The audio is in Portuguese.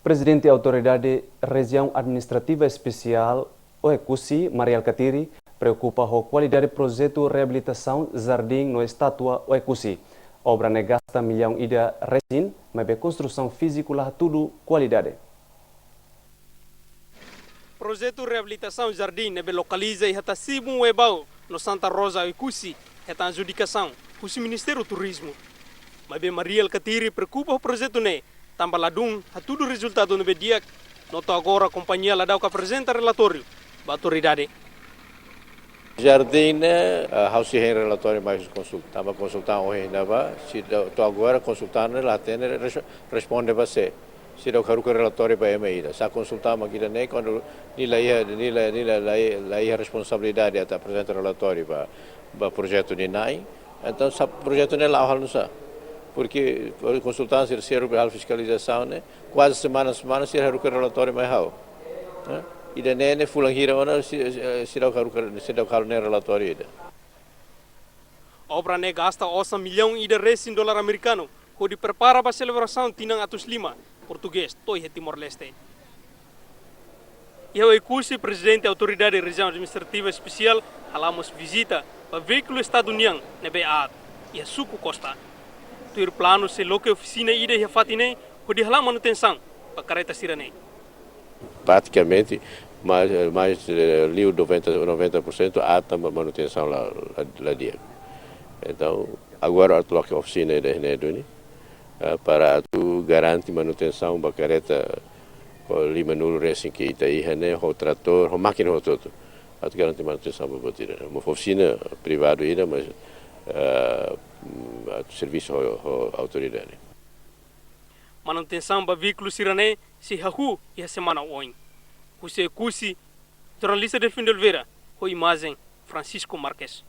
Presidente da Autoridade Região Administrativa Especial, OECUSI, Mariel Katiri, preocupa com a qualidade do projeto de reabilitação Jardim no Estátua OECUSI. Obra ne gasta milhão ida recém, mas a construção física lá tudo qualidade. Projeto de reabilitação Jardim nebe localiza e está Sibum Webau no Santa Rosa OECUSI, está adjudicação com o Ministério do Turismo. Mas Mariel Katiri preocupa o projeto ne também ladum, a tudo resultado no dia, nota agora a companhia lá que apresenta relatório da autoridade. Jardim, há se relatório mais consultava consultar hoje ainda vai, se estou agora consultando lá tem responde você. Se eu quero que relatório para email, se consultar mas ainda nem quando nila responsabilidade até apresentar relatório para projeto de NAI, então esse projeto não é lá não sabe. Porque a consultância de ser a fiscalização, né? Quase semana se é o relatório mais alto. E daí né fulan hira ona se dá o carro nem relatório ainda. A obra ne gasta 8 milhão de reais em dólar americano, que prepara para a celebração Tinang Atus Lima, português, Toi Timor-Leste. E o OECUSI, presidente da Autoridade Região Administrativa Especial, falamos visita para o veículo estadunidense nebe ad e a Suco Costa. Tuir plano se loque oficina ida e fatine ko di hala manutenção para careta sirane. Praticamente mais ali 90% a manutenção lá dia. Então agora a loque oficina ida ne para tu garante manutenção para careta lima nulo racing que ita aí né o trator, o máquina o todo. A garante manutenção para botar. Uma oficina privada ida mas serviço à autoridade. Manutenção para veículos sirane se hahu e a semana oin. O OECUSI, jornalista de Fim de Oliveira, com imagem Francisco Marques.